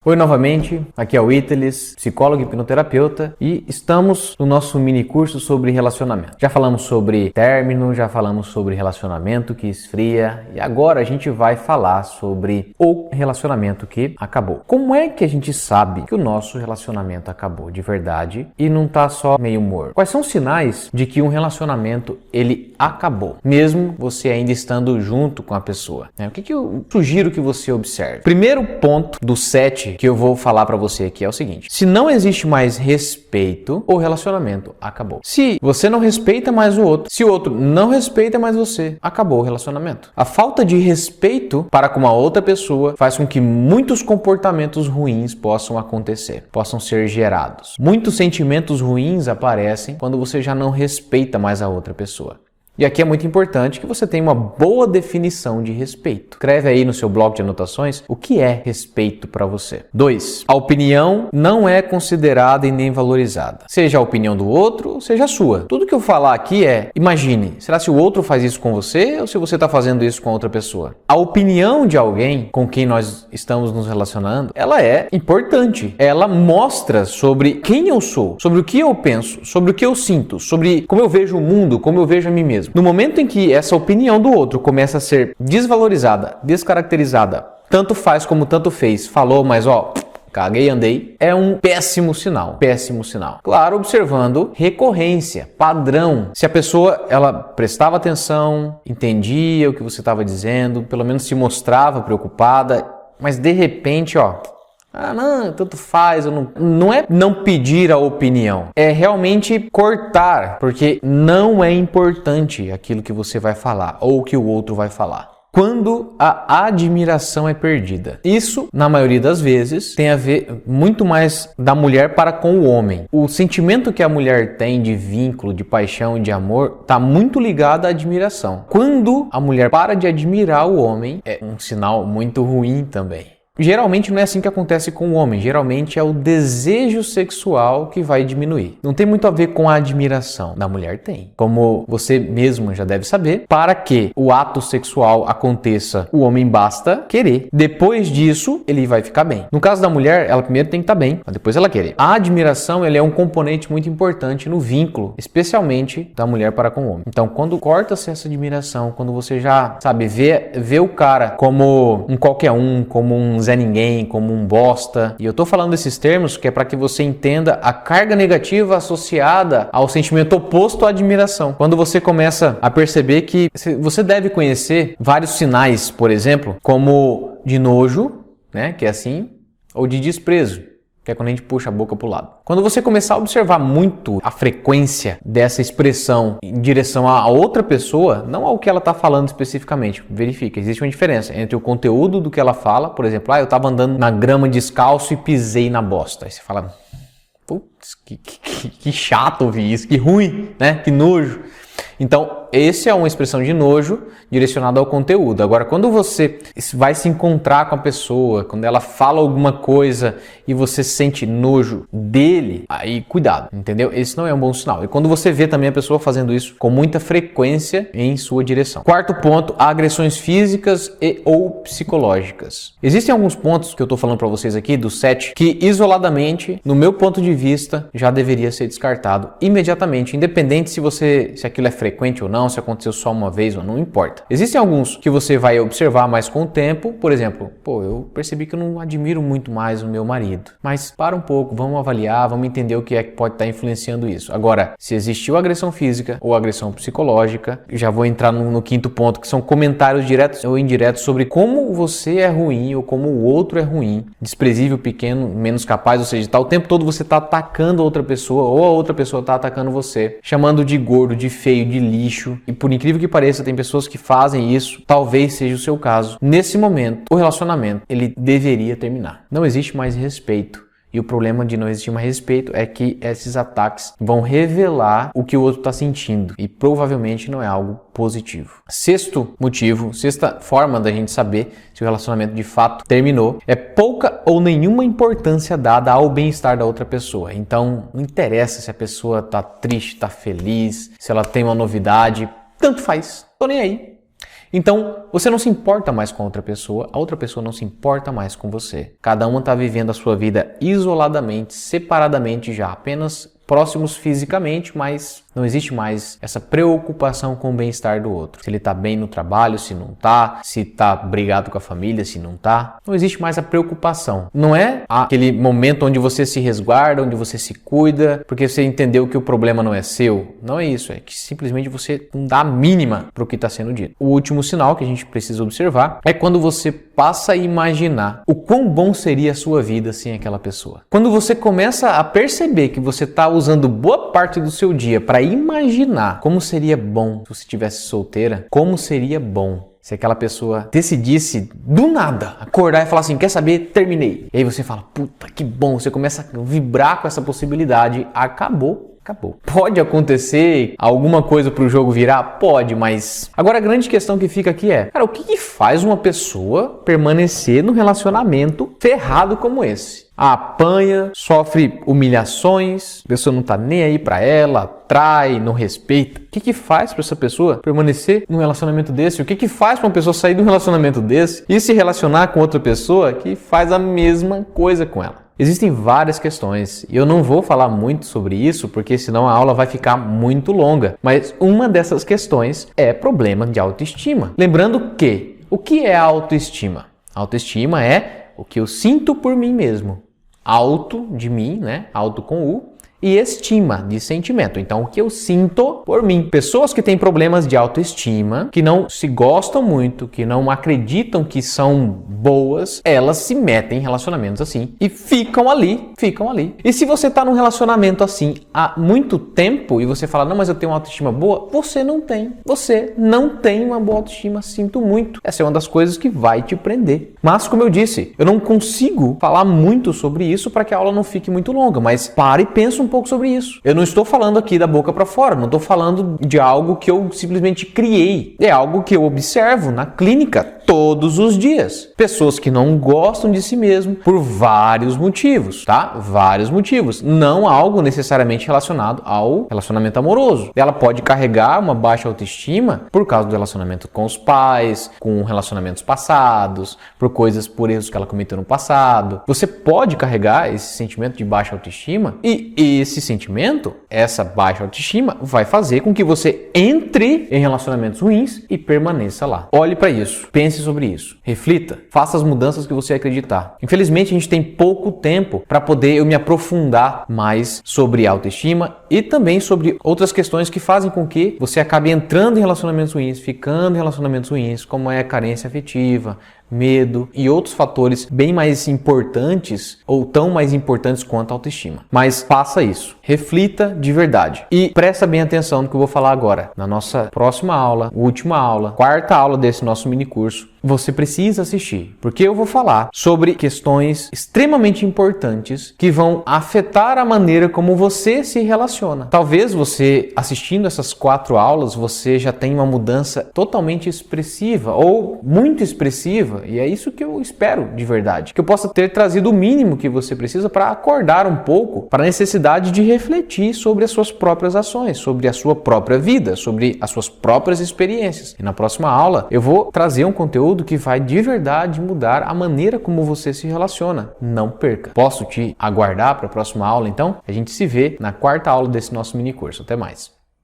Oi novamente, aqui é o Itelis, psicólogo e hipnoterapeuta, e estamos no nosso mini curso sobre relacionamento. Já falamos sobre término, já falamos sobre relacionamento que esfria, e agora a gente vai falar sobre o relacionamento que acabou. Como é que a gente sabe que o nosso relacionamento acabou de verdade e não tá só meio morto? Quais são os sinais de que um relacionamento ele acabou, mesmo você ainda estando junto com a pessoa? O que eu sugiro que você observe? Primeiro ponto do 7 que eu vou falar para você aqui é o seguinte: se não existe mais respeito, o relacionamento acabou. Se você não respeita mais o outro, se o outro não respeita mais você, acabou o relacionamento. A falta de respeito para com uma outra pessoa faz com que muitos comportamentos ruins possam acontecer, possam ser gerados. Muitos sentimentos ruins aparecem quando você já não respeita mais a outra pessoa. E aqui é muito importante que você tenha uma boa definição de respeito. Escreve aí no seu bloco de anotações o que é respeito para você. 2. A opinião não é considerada e nem valorizada. Seja a opinião do outro, seja a sua. Tudo que eu falar aqui é, imagine, será se o outro faz isso com você ou se você está fazendo isso com outra pessoa? A opinião de alguém com quem nós estamos nos relacionando, ela é importante. Ela mostra sobre quem eu sou, sobre o que eu penso, sobre o que eu sinto, sobre como eu vejo o mundo, como eu vejo a mim mesmo. No momento em que essa opinião do outro começa a ser desvalorizada, descaracterizada, tanto faz como tanto fez, falou, mas caguei e andei, é um péssimo sinal, péssimo sinal. Claro, observando recorrência, padrão. Se a pessoa, ela prestava atenção, entendia o que você estava dizendo, pelo menos se mostrava preocupada, mas de repente, não, tanto faz, não é não pedir a opinião, é realmente cortar, porque não é importante aquilo que você vai falar ou que o outro vai falar. Quando a admiração é perdida. Isso, na maioria das vezes, tem a ver muito mais da mulher para com o homem. O sentimento que a mulher tem de vínculo, de paixão e de amor está muito ligado à admiração. Quando a mulher para de admirar o homem, é um sinal muito ruim também. Geralmente não é assim que acontece com o homem, geralmente é o desejo sexual que vai diminuir. Não tem muito a ver com a admiração, da mulher tem. Como você mesmo já deve saber, para que o ato sexual aconteça, o homem basta querer. Depois disso, ele vai ficar bem. No caso da mulher, ela primeiro tem que estar bem, mas depois ela querer. A admiração, ela é um componente muito importante no vínculo, especialmente da mulher para com o homem. Então, quando corta-se essa admiração, quando você já, vê o cara como um qualquer um, como um Zé Ninguém, como um bosta. E eu tô falando desses termos que é para que você entenda a carga negativa associada ao sentimento oposto à admiração. Quando você começa a perceber que você deve conhecer vários sinais, por exemplo, como de nojo, que é assim, ou de desprezo, que é quando a gente puxa a boca pro lado. Quando você começar a observar muito a frequência dessa expressão em direção a outra pessoa, não ao que ela está falando especificamente, verifica, existe uma diferença entre o conteúdo do que ela fala, por exemplo, eu estava andando na grama descalço e pisei na bosta. Aí você fala, putz, que chato ouvir isso, que ruim, que nojo. Então, essa é uma expressão de nojo direcionada ao conteúdo. Agora, quando você vai se encontrar com a pessoa, quando ela fala alguma coisa e você sente nojo dele, aí cuidado, entendeu? Esse não é um bom sinal. E quando você vê também a pessoa fazendo isso com muita frequência em sua direção. Quarto ponto, agressões físicas e ou psicológicas. Existem alguns pontos que eu estou falando para vocês aqui, do 7, que isoladamente, no meu ponto de vista, já deveria ser descartado imediatamente, independente se aquilo é frequente ou não, se aconteceu só uma vez ou não importa. Existem alguns que você vai observar mais com o tempo, por exemplo, eu percebi que eu não admiro muito mais o meu marido, mas para um pouco, vamos avaliar, vamos entender o que é que pode estar influenciando isso. Agora, se existiu agressão física ou agressão psicológica, já vou entrar no quinto ponto, que são comentários diretos ou indiretos sobre como você é ruim ou como o outro é ruim, desprezível, pequeno, menos capaz, ou seja, o tempo todo você está atacando outra pessoa ou a outra pessoa está atacando você, chamando de gordo, de feio, de lixo, e por incrível que pareça, tem pessoas que fazem isso, talvez seja o seu caso. Nesse momento, o relacionamento, ele deveria terminar. Não existe mais respeito. E o problema de não existir mais respeito é que esses ataques vão revelar o que o outro está sentindo e provavelmente não é algo positivo. Sexto motivo, sexta forma da gente saber se o relacionamento de fato terminou é pouca ou nenhuma importância dada ao bem-estar da outra pessoa. Então, não interessa se a pessoa está triste, está feliz, se ela tem uma novidade, tanto faz, tô nem aí. Então, você não se importa mais com a outra pessoa não se importa mais com você. Cada uma está vivendo a sua vida isoladamente, separadamente já, apenas próximos fisicamente, mas não existe mais essa preocupação com o bem-estar do outro. Se ele está bem no trabalho, se não está, se está brigado com a família, se não está. Não existe mais a preocupação. Não é aquele momento onde você se resguarda, onde você se cuida, porque você entendeu que o problema não é seu. Não é isso, é que simplesmente você não dá a mínima para o que está sendo dito. O último sinal que a gente precisa observar é quando você passa a imaginar o quão bom seria a sua vida sem aquela pessoa. Quando você começa a perceber que você está usando boa parte do seu dia para imaginar como seria bom se você estivesse solteira, como seria bom se aquela pessoa decidisse do nada acordar e falar assim, quer saber? Terminei. E aí você fala, puta, que bom. Você começa a vibrar com essa possibilidade. Acabou. Pode acontecer alguma coisa pro jogo virar? Pode, mas... Agora a grande questão que fica aqui é, cara, o que faz uma pessoa permanecer num relacionamento ferrado como esse? Apanha, sofre humilhações, a pessoa não tá nem aí pra ela, trai, não respeita. O que faz pra essa pessoa permanecer num relacionamento desse? O que faz pra uma pessoa sair de um relacionamento desse e se relacionar com outra pessoa que faz a mesma coisa com ela? Existem várias questões e eu não vou falar muito sobre isso porque senão a aula vai ficar muito longa. Mas uma dessas questões é problema de autoestima. Lembrando que o que é autoestima? Autoestima é o que eu sinto por mim mesmo. Auto de mim, né? Auto com U. E estima, de sentimento. Então, o que eu sinto por mim. Pessoas que têm problemas de autoestima, que não se gostam muito, que não acreditam que são boas, elas se metem em relacionamentos assim e ficam ali. E se você está num relacionamento assim há muito tempo e você fala, não, mas eu tenho uma autoestima boa, você não tem. Você não tem uma boa autoestima, sinto muito. Essa é uma das coisas que vai te prender. Mas, como eu disse, eu não consigo falar muito sobre isso para que a aula não fique muito longa, mas pare e pensa um pouco sobre isso. Eu não estou falando aqui da boca para fora, não estou falando de algo que eu simplesmente criei. É algo que eu observo na clínica todos os dias. Pessoas que não gostam de si mesmo por vários motivos, tá? Vários motivos. Não algo necessariamente relacionado ao relacionamento amoroso. Ela pode carregar uma baixa autoestima por causa do relacionamento com os pais, com relacionamentos passados, por erros que ela cometeu no passado. Você pode carregar esse sentimento de baixa autoestima e esse sentimento, essa baixa autoestima, vai fazer com que você entre em relacionamentos ruins e permaneça lá. Olhe para isso, pense sobre isso, reflita, faça as mudanças que você acreditar. Infelizmente, a gente tem pouco tempo para poder eu me aprofundar mais sobre autoestima e também sobre outras questões que fazem com que você acabe entrando em relacionamentos ruins, ficando em relacionamentos ruins, como é a carência afetiva, medo e outros fatores bem mais importantes ou tão mais importantes quanto a autoestima. Mas faça isso, reflita de verdade e presta bem atenção no que eu vou falar agora. Na nossa próxima aula, última aula, quarta aula desse nosso mini curso, você precisa assistir, porque eu vou falar sobre questões extremamente importantes que vão afetar a maneira como você se relaciona. Talvez você, assistindo essas 4 aulas, você já tenha uma mudança totalmente expressiva ou muito expressiva, e é isso que eu espero de verdade, que eu possa ter trazido o mínimo que você precisa para acordar um pouco para a necessidade de refletir sobre as suas próprias ações, sobre a sua própria vida, sobre as suas próprias experiências. E na próxima aula eu vou trazer um conteúdo que vai de verdade mudar a maneira como você se relaciona. Não perca. Posso te aguardar para a próxima aula, então? A gente se vê na quarta aula desse nosso mini curso. Até mais.